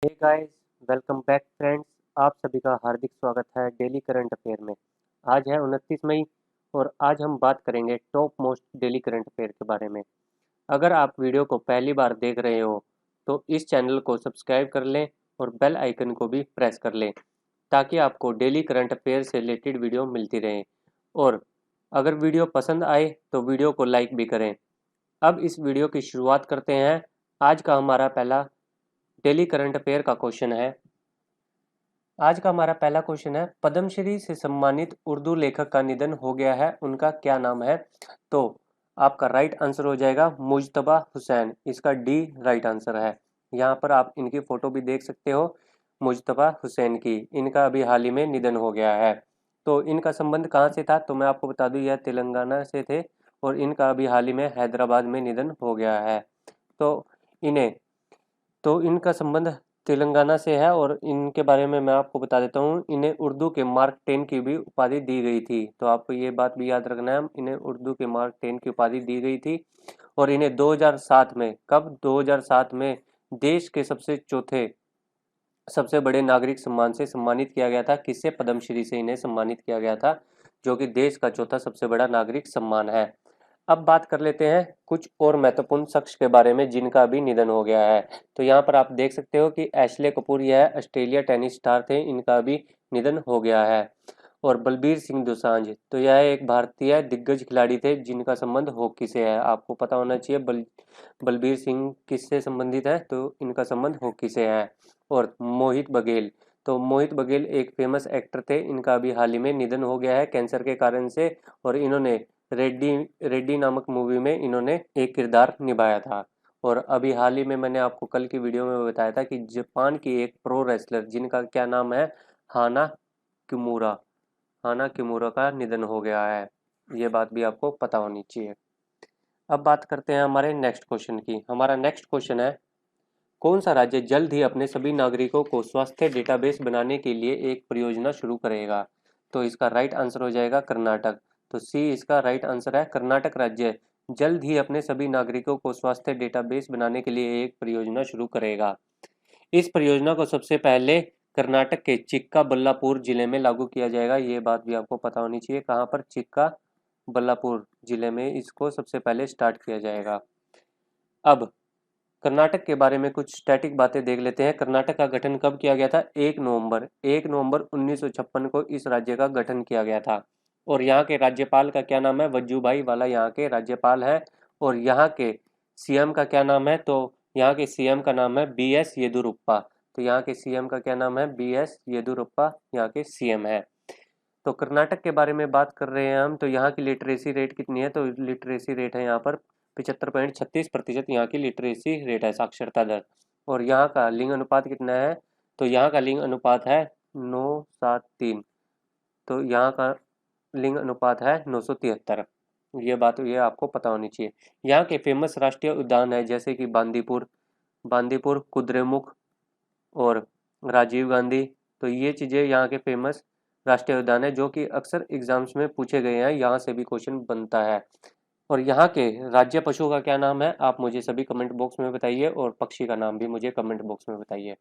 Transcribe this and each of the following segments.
हे guys, welcome back friends. आप सभी का हार्दिक स्वागत है डेली करंट अफेयर में। आज है 29 मई और आज हम बात करेंगे top most daily current affair के बारे में। अगर आप वीडियो को पहली बार देख रहे हो तो इस चैनल को सब्सक्राइब कर लें और बेल आइकन को भी प्रेस कर लें ताकि आपको डेली करंट अफेयर से रिलेटेड वीडियो मिलती रहे। और अगर वीडियो पसंद आए तो वीडियो को लाइक भी करें। अब इस वीडियो की शुरुआत करते हैं। आज का हमारा पहला डेली करंट अफेयर का क्वेश्चन है। आज का हमारा पहला क्वेश्चन है, पद्मश्री से सम्मानित उर्दू लेखक का निधन हो गया है, उनका क्या नाम है? तो आपका राइट आंसर हो जाएगा मुज्तबा हुसैन। इसका डी राइट आंसर है। यहाँ पर आप इनकी फोटो भी देख सकते हो, मुज्तबा हुसैन की। इनका अभी हाल ही में निधन हो गया है। तो इनका संबंध कहाँ से था? तो मैं आपको बता दूं, यह तेलंगाना से थे और इनका अभी हाल ही में हैदराबाद में निधन हो गया है। तो इन्हें तो इनका संबंध तेलंगाना से है और इनके बारे में मैं आपको बता देता हूँ, इन्हें उर्दू के मार्क 10 की भी उपाधि दी गई थी। तो आपको ये बात भी याद रखना है, इन्हें उर्दू के मार्क 10 की उपाधि दी गई थी। और इन्हें 2007 में, कब? 2007 में देश के सबसे बड़े नागरिक सम्मान से सम्मानित किया गया था। किससे? पद्मश्री से इन्हें सम्मानित किया गया था, जो कि देश का चौथा सबसे बड़ा नागरिक सम्मान है। अब बात कर लेते हैं कुछ और महत्वपूर्ण शख्स के बारे में जिनका भी निधन हो गया है। तो यहाँ पर आप देख सकते हो कि एशले कपूर, यह ऑस्ट्रेलिया टेनिस स्टार थे, इनका भी निधन हो गया है। और बलबीर सिंह दोसांझ, तो यह एक भारतीय दिग्गज खिलाड़ी थे जिनका संबंध हॉकी से है। आपको पता होना चाहिए बलबीर सिंह किससे संबंधित है? तो इनका संबंध हॉकी से है। और मोहित बघेल, तो मोहित बघेल एक फेमस एक्टर थे, इनका अभी हाल ही में निधन हो गया है कैंसर के कारण से। और इन्होंने रेड्डी रेड्डी नामक मूवी में इन्होंने एक किरदार निभाया था। और अभी हाल ही में मैंने आपको कल की वीडियो में बताया था कि जापान की एक प्रो रेसलर जिनका क्या नाम है, हाना किमूरा, हाना किमूरा का निधन हो गया है। ये बात भी आपको पता होनी चाहिए। अब बात करते हैं हमारे नेक्स्ट क्वेश्चन की। हमारा नेक्स्ट क्वेश्चन है, कौन सा राज्य जल्द ही अपने सभी नागरिकों को स्वास्थ्य डेटाबेस बनाने के लिए एक परियोजना शुरू करेगा? तो इसका राइट आंसर हो जाएगा कर्नाटक। तो सी इसका राइट आंसर है। कर्नाटक राज्य जल्द ही अपने सभी नागरिकों को स्वास्थ्य डेटाबेस बनाने के लिए एक परियोजना शुरू करेगा। इस परियोजना को सबसे पहले कर्नाटक के चिक्का बल्लापुर जिले में लागू किया जाएगा। ये बात भी आपको पता होनी चाहिए, कहाँ पर? चिक्का बल्लापुर जिले में इसको सबसे पहले स्टार्ट किया जाएगा। अब कर्नाटक के बारे में कुछ स्टैटिक बातें देख लेते हैं। कर्नाटक का गठन कब किया गया था? 1 नवंबर 1956 को इस राज्य का गठन किया गया था। और यहाँ के राज्यपाल का क्या नाम है? वजूभाई वाला यहाँ के राज्यपाल है। और यहाँ के सीएम का क्या नाम है? तो यहाँ के सीएम का नाम है बी एस येदुरप्पा। तो यहाँ के सीएम का क्या नाम है? बी एस येदुरप्पा यहाँ के सीएम है। तो कर्नाटक के बारे में बात कर रहे हैं हम, तो यहाँ की लिटरेसी रेट कितनी है? तो लिटरेसी रेट है यहाँ पर 75.36%। यहाँ की लिटरेसी रेट है, साक्षरता दर। और यहाँ का लिंग अनुपात कितना है? तो यहाँ का लिंग अनुपात है 973। तो यहाँ का लिंग अनुपात है 973। ये आपको पता होनी चाहिए। यहाँ के फेमस राष्ट्रीय उद्यान है जैसे कि बांदीपुर, कुद्रेमुख और राजीव गांधी। तो ये चीज़ें यहाँ के फेमस राष्ट्रीय उद्यान है जो कि अक्सर एग्जाम्स में पूछे गए हैं, यहाँ से भी क्वेश्चन बनता है। और यहाँ के राज्य पशु का क्या नाम है? आप मुझे सभी कमेंट बॉक्स में बताइए और पक्षी का नाम भी मुझे कमेंट बॉक्स में बताइए।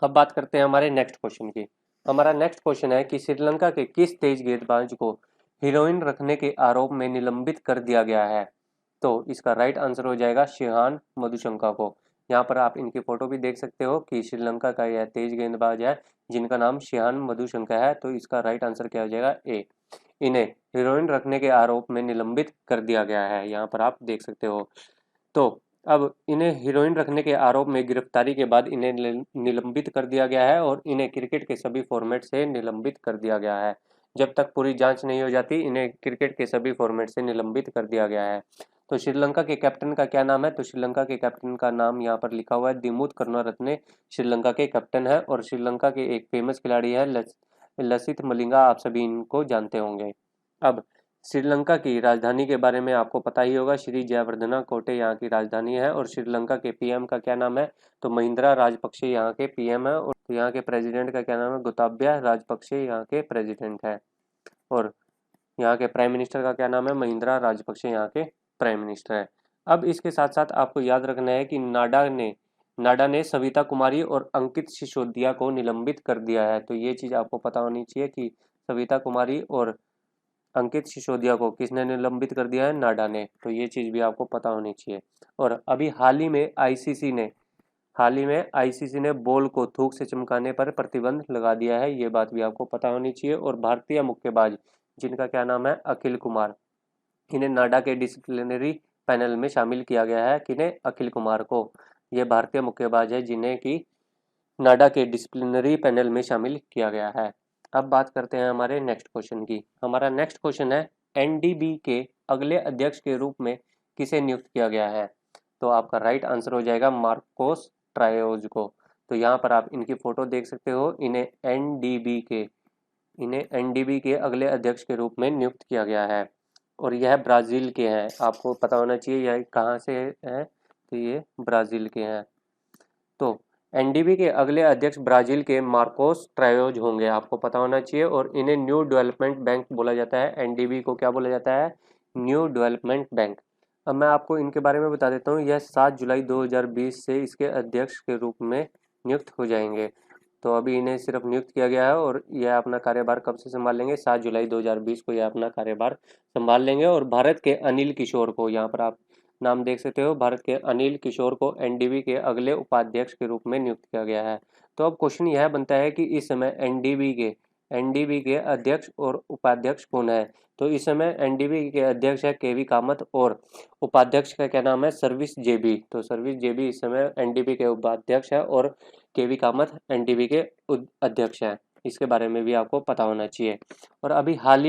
अब बात करते हैं हमारे नेक्स्ट क्वेश्चन की। हमारा नेक्स्ट क्वेश्चन है कि श्रीलंका के किस तेज गेंदबाज को हीरोइन रखने के आरोप में निलंबित कर दिया गया है? तो इसका राइट आंसर हो जाएगा शिहान मधुशंका को। यहाँ पर आप इनकी फोटो भी देख सकते हो कि श्रीलंका का यह तेज गेंदबाज है जिनका नाम शिहान मधुशंका है। तो इसका राइट आंसर क्या हो जाएगा? ए। इन्हें हीरोइन रखने के आरोप में निलंबित कर दिया गया है, यहाँ पर आप देख सकते हो। तो अब इन्हें हीरोइन रखने के आरोप में गिरफ्तारी के बाद इन्हें निलंबित कर दिया गया है और इन्हें क्रिकेट के सभी फॉर्मेट से निलंबित कर दिया गया है। जब तक पूरी जांच नहीं हो जाती इन्हें क्रिकेट के सभी फॉर्मेट से निलंबित कर दिया गया है। तो श्रीलंका के कैप्टन का क्या नाम है? तो श्रीलंका के कैप्टन का नाम यहाँ पर लिखा हुआ है दिमुथ करुणारत्ने, श्रीलंका के कैप्टन है। और श्रीलंका के एक फेमस खिलाड़ी है लसिथ मलिंगा, आप सभी इनको जानते होंगे। अब श्रीलंका की राजधानी के बारे में आपको पता ही होगा, श्री जयवर्धना कोटे यहाँ की राजधानी है। और श्रीलंका के पीएम का क्या नाम है? तो महिंद्रा राजपक्षे यहाँ के पीएम है। और यहाँ के प्रेसिडेंट का क्या नाम है? गोताबाया राजपक्षे यहाँ के प्रेसिडेंट है। और यहाँ के प्राइम मिनिस्टर का क्या नाम है? महिंद्रा राजपक्षे यहाँ के प्राइम मिनिस्टर है। अब इसके साथ साथ आपको याद रखना है कि नाडा ने नाडा ने सविता कुमारी और अंकित सिसोदिया को निलंबित कर दिया है। तो ये चीज़ आपको पता होनी चाहिए कि सविता कुमारी और अंकित सिसोदिया को किसने निलंबित कर दिया है, नाडा ने। तो ये चीज़ भी आपको पता होनी चाहिए। और अभी हाल ही में आईसीसी ने बॉल को थूक से चमकाने पर प्रतिबंध लगा दिया है, ये बात भी आपको पता होनी चाहिए। और भारतीय मुक्केबाज जिनका क्या नाम है, अखिल कुमार, इन्हें नाडा के डिसिप्लिनरी पैनल में शामिल किया गया है। किन्हें, अखिल कुमार को। ये भारतीय मुक्केबाज है जिन्हें कि नाडा के डिसिप्लिनरी पैनल में शामिल किया गया है। अब बात करते हैं हमारे नेक्स्ट क्वेश्चन की। हमारा नेक्स्ट क्वेश्चन है, एनडीबी के अगले अध्यक्ष के रूप में किसे नियुक्त किया गया है। तो आपका राइट आंसर हो जाएगा मार्कोस ट्रायोज को। तो यहाँ पर आप इनकी फोटो देख सकते हो। इन्हें एनडीबी के अगले अध्यक्ष के रूप में नियुक्त किया गया है और यह ब्राज़ील के हैं। आपको पता होना चाहिए यह कहाँ से हैं, तो ये ब्राज़ील के हैं। तो एनडीबी के अगले अध्यक्ष ब्राज़ील के मार्कोस ट्रायोज होंगे, आपको पता होना चाहिए। और इन्हें न्यू डेवलपमेंट बैंक बोला जाता है। एनडीबी को क्या बोला जाता है, न्यू डेवलपमेंट बैंक। अब मैं आपको इनके बारे में बता देता हूँ। यह 7 जुलाई 2020 से इसके अध्यक्ष के रूप में नियुक्त हो जाएंगे। तो अभी इन्हें सिर्फ नियुक्त किया गया है और यह अपना कार्यभार कब से संभाल लेंगे, 7 जुलाई 2020 को यह अपना कार्यभार संभाल लेंगे। और भारत के अनिल किशोर को, यहाँ पर आप नाम देख सकते हो, भारत के अनिल किशोर को एनडीबी के अगले उपाध्यक्ष के रूप में नियुक्त किया गया है। तो अब क्वेश्चन यह बनता है कि इस समय एनडीबी के अध्यक्ष और उपाध्यक्ष कौन है। तो इस समय एनडीबी के अध्यक्ष है केवी कामत और उपाध्यक्ष का क्या नाम है, सर्विस जेबी। तो सर्विस जेबी इस समय एनडीबी के उपाध्यक्ष है और केवी कामत एनडीबी के अध्यक्ष हैं। इसके बारे में भी आपको पता होना चाहिए। और अभी हाल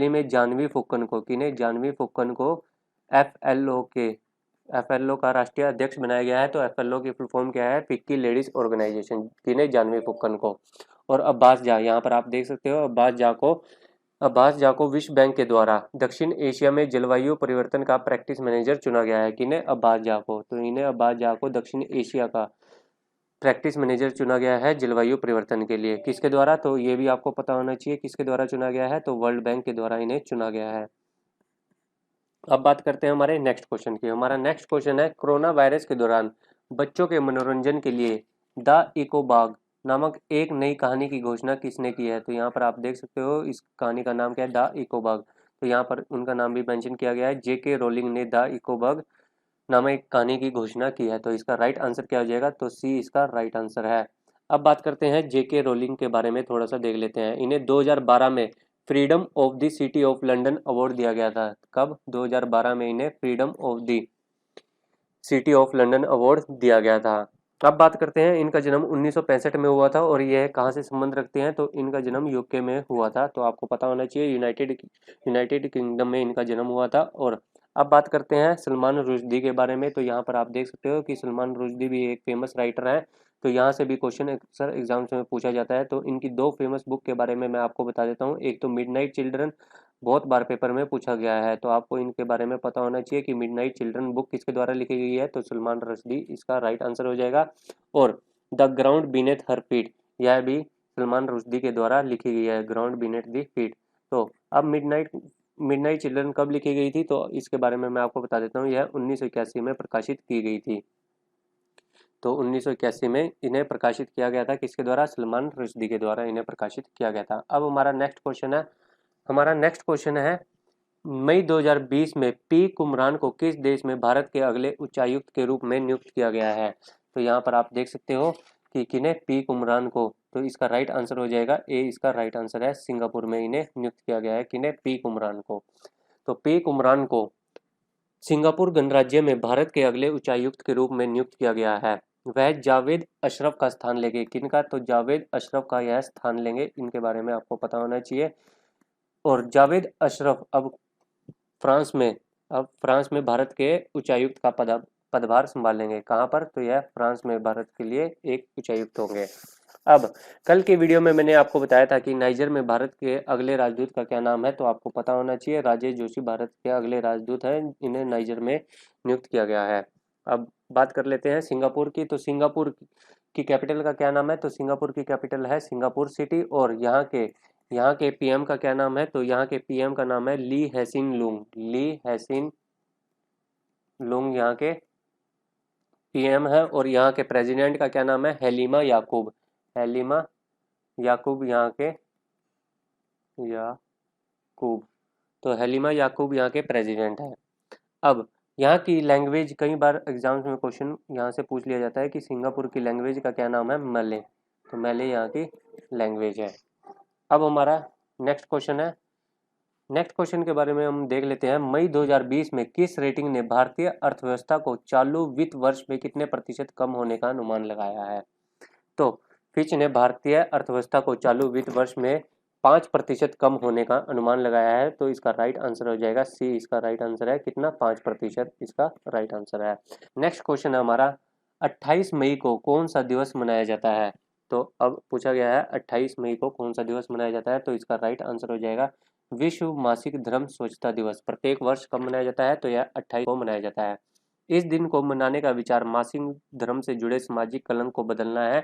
ही में जानवी फुक्कन को, किन्हें, जानवी फुक्कन को एफएलओ का राष्ट्रीय अध्यक्ष बनाया गया है। तो एफएलओ की फुल फॉर्म क्या है, फिक्की लेडीज ऑर्गेनाइजेशन। किन्हें, जानवी फुक्कन को। और अब्बास जा, यहाँ पर आप देख सकते हो, अब्बास जा को विश्व बैंक के द्वारा दक्षिण एशिया में जलवायु परिवर्तन का प्रैक्टिस मैनेजर चुना गया है। किन्हें, अब्बास जा को। तो इन्हें, अब्बास जा को दक्षिण एशिया का प्रैक्टिस मैनेजर चुना गया है जलवायु परिवर्तन के लिए। किसके द्वारा, तो ये भी आपको पता होना चाहिए किसके द्वारा चुना गया है, तो वर्ल्ड बैंक के द्वारा इन्हें चुना गया है। अब बात करते हैं हमारे नेक्स्ट क्वेश्चन की। हमारा नेक्स्ट क्वेश्चन है, कोरोना वायरस के दौरान बच्चों के मनोरंजन के लिए द इकोबाग नामक एक नई कहानी की घोषणा किसने की है। तो यहाँ पर आप देख सकते हो इस कहानी का नाम क्या है, द इकोबाग। तो यहाँ पर उनका नाम भी मेंशन किया गया है, जेके रोलिंग ने द इकोबाग नामक एक कहानी की घोषणा की है। तो इसका राइट आंसर क्या हो जाएगा, तो सी इसका राइट आंसर है। अब बात करते हैं जेके रोलिंग के बारे में, थोड़ा सा देख लेते हैं। इन्हें 2012 में freedom of the city of London award दिया गया था। कब, 2012 में इन्हें freedom of the city of London award दिया गया था। अब बात करते हैं, इनका जन्म 1965 में हुआ था और यह कहाँ से संबंध रखते हैं, तो इनका जन्म यूके में हुआ था। तो आपको पता होना चाहिए यूनाइटेड किंगडम में इनका जन्म हुआ था। और अब बात करते हैं सलमान रुश्दी के बारे में। तो यहाँ पर आप देख सकते हो कि सलमान रुश्दी भी एक फेमस राइटर है। तो यहाँ से भी क्वेश्चन अक्सर एग्जाम्स में पूछा जाता है। तो इनकी दो फेमस बुक के बारे में मैं आपको बता देता हूँ। एक तो मिडनाइट चिल्ड्रन, बहुत बार पेपर में पूछा गया है। तो आपको इनके बारे में पता होना चाहिए कि मिडनाइट चिल्ड्रन बुक किसके द्वारा लिखी गई है, तो सलमान रश्दी इसका राइट आंसर हो जाएगा। और the ground beneath her feet, यह भी सलमान रुश्दी के द्वारा लिखी गई है, ग्राउंड बीनेथ दी फीट। तो अब मिडनाइट चिल्ड्रन कब लिखी गई थी, तो इसके बारे में मैं आपको बता देता हूँ। यह 1981 में प्रकाशित की गई थी। तो 1981 में इन्हें प्रकाशित किया गया था, किसके द्वारा, सलमान रुश्दी के द्वारा इन्हें प्रकाशित किया गया था। अब हमारा नेक्स्ट क्वेश्चन है, मई 2020 में पी कुमरान को किस देश में भारत के अगले उच्चायुक्त के रूप में नियुक्त किया गया है। तो यहाँ पर आप देख सकते हो कि किन्हें, पी कुमरान को। तो इसका राइट आंसर हो जाएगा ए, इसका राइट आंसर है, सिंगापुर में इन्हें नियुक्त किया गया है। किन्हें, पी कुमरान को। तो पी कुमरान को सिंगापुर गणराज्य में भारत के अगले उच्चायुक्त के रूप में नियुक्त किया गया है। वह जावेद अशरफ का स्थान लेंगे। किनका, तो जावेद अशरफ का यह स्थान लेंगे। इनके बारे में आपको पता होना चाहिए। और जावेद अशरफ अब फ्रांस में भारत के उच्चायुक्त का पदभार संभाल लेंगे। कहाँ पर, तो यह फ्रांस में भारत के लिए एक उच्चायुक्त होंगे। अब कल के वीडियो में मैंने आपको बताया था कि नाइजर में भारत के अगले राजदूत का क्या नाम है। तो आपको पता होना चाहिए, राजेश जोशी भारत के अगले राजदूत हैं, इन्हें नाइजर में नियुक्त किया गया है। अब बात कर लेते हैं सिंगापुर की। तो सिंगापुर की कैपिटल का क्या नाम है, तो सिंगापुर की कैपिटल है सिंगापुर सिटी। और यहाँ के पीएम का क्या नाम है, तो यहाँ के पीएम का नाम है ली हैसिन लुंग। यहाँ के पीएम है और यहाँ के प्रेसिडेंट का क्या नाम है, हलीमा याकूब। हलीमा याकूब यहाँ के याकूब, तो हलीमा याकूब यहाँ के प्रेसिडेंट है। अब यहाँ की लैंग्वेज, कई बार एग्जाम्स में क्वेश्चन यहाँ से पूछ लिया जाता है कि सिंगापुर की लैंग्वेज का क्या नाम है, मले। तो मले यहाँ की लैंग्वेज है। अब हमारा नेक्स्ट क्वेश्चन है, नेक्स्ट क्वेश्चन के बारे में हम देख लेते हैं। मई 2020 में किस रेटिंग ने भारतीय अर्थव्यवस्था को चालू वित्त वर्ष में कितने प्रतिशत कम होने का अनुमान लगाया है? तो फिच ने भारतीय अर्थव्यवस्था को चालू वित्त वर्ष में 5% कम होने का अनुमान लगाया है। तो इसका राइट आंसर हो जाएगा सी, इसका राइट आंसर है कितना, 5% इसका राइट आंसर है। नेक्स्ट क्वेश्चन है हमारा, 28 मई को कौन सा दिवस मनाया जाता है? तो अब पूछा गया है 28 मई को कौन सा दिवस मनाया जाता है, तो इसका राइट आंसर हो जाएगा विश्व मासिक धर्म स्वच्छता दिवस। प्रत्येक वर्ष कब मनाया जाता है? तो यह 28 को मनाया जाता है। इस दिन को मनाने का विचार मासिक धर्म से जुड़े सामाजिक कलंक को बदलना है।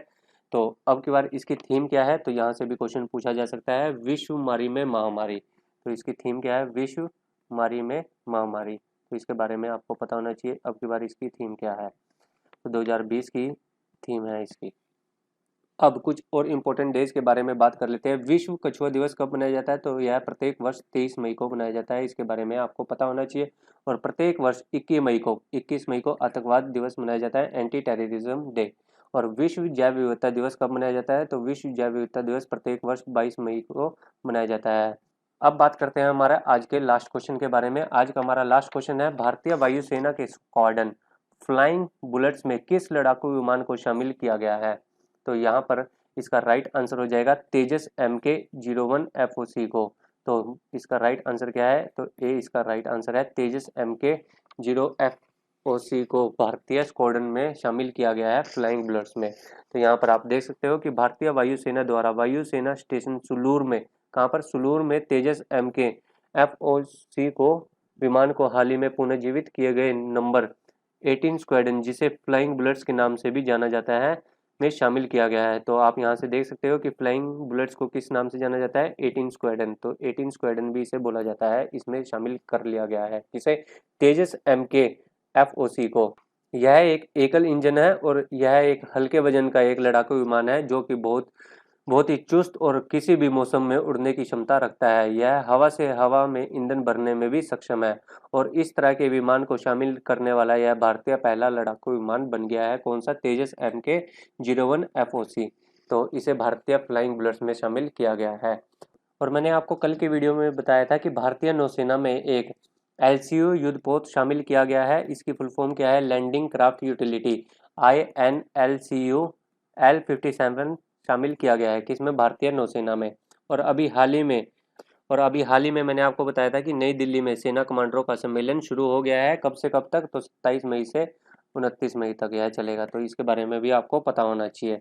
तो अब की बार इसकी थीम क्या है? तो यहाँ से भी क्वेश्चन पूछा जा सकता है, विश्व मारी में महामारी। तो इसकी थीम क्या है? विश्व मारी में महामारी। तो इसके बारे में आपको पता होना चाहिए अब की बार इसकी थीम क्या है। तो 2020 की थीम है इसकी। अब कुछ और इम्पोर्टेंट डेज के बारे में बात कर लेते हैं। विश्व कछुआ दिवस कब मनाया जाता है? तो यह प्रत्येक वर्ष 23 मई को मनाया जाता है। इसके बारे में आपको पता होना चाहिए। और प्रत्येक वर्ष 21 मई को आतंकवाद दिवस मनाया जाता है, एंटी टेररिज्म डे। और विश्व जैव विविधता दिवस कब मनाया जाता है? तो विश्व जैव विविधता दिवस प्रत्येक वर्ष 22 मई को मनाया जाता है। अब बात करते हैं हमारा आज के लास्ट क्वेश्चन के बारे में। आज का हमारा लास्ट क्वेश्चन है, भारतीय वायुसेना के स्क्वाड्रन फ्लाइंग बुलेट्स में किस लड़ाकू विमान को शामिल किया गया है? तो यहाँ पर इसका राइट आंसर हो जाएगा तेजस MK-01 FOC को। तो इसका राइट आंसर क्या है? तो ए इसका राइट आंसर है, तेजस MK-0 FOC को भारतीय स्क्वाड्रन में शामिल किया गया है फ्लाइंग बुलेट्स में। तो यहाँ पर आप देख सकते हो कि भारतीय वायुसेना द्वारा वायुसेना स्टेशन सुलूर में, कहाँ पर? सुलूर में तेजस MK FOC को विमान को हाल ही में पुनर्जीवित किए गए नंबर 18 स्क्वाड्रन, जिसे फ्लाइंग बुलेट्स के नाम से भी जाना जाता है, में शामिल किया गया है। तो आप यहाँ से देख सकते हो कि फ्लाइंग बुलेट्स को किस नाम से जाना जाता है? 18 स्क्वाड्रन। तो 18 स्क्वाड्रन भी इसे बोला जाता है, इसमें शामिल कर लिया गया है जिसे तेजस MK FOC को। यह एक एकल इंजन है और यह एक हल्के वजन का एक लड़ाकू विमान है जो कि बहुत ही चुस्त और किसी भी मौसम में उड़ने की क्षमता रखता है। यह हवा से हवा में ईंधन भरने में भी सक्षम है और इस तरह के विमान को शामिल करने वाला यह भारतीय पहला लड़ाकू विमान बन गया है। कौन सा? तेजस MK-01 FOC। तो इसे भारतीय फ्लाइंग बुलेट्स में शामिल किया गया है। और मैंने आपको कल की वीडियो में बताया था कि भारतीय नौसेना में एक LCU युद्धपोत शामिल किया गया है। इसकी फुल फॉर्म क्या है? Landing craft utility. INLCU L57 शामिल किया गया है किसमें? भारतीय नौसेना में। और अभी हाल ही में मैंने आपको बताया था कि नई दिल्ली में सेना कमांडरों का सम्मेलन शुरू हो गया है। कब से कब तक? तो 27 मई से 29 मई तक यह चलेगा। तो इसके बारे में भी आपको पता होना चाहिए।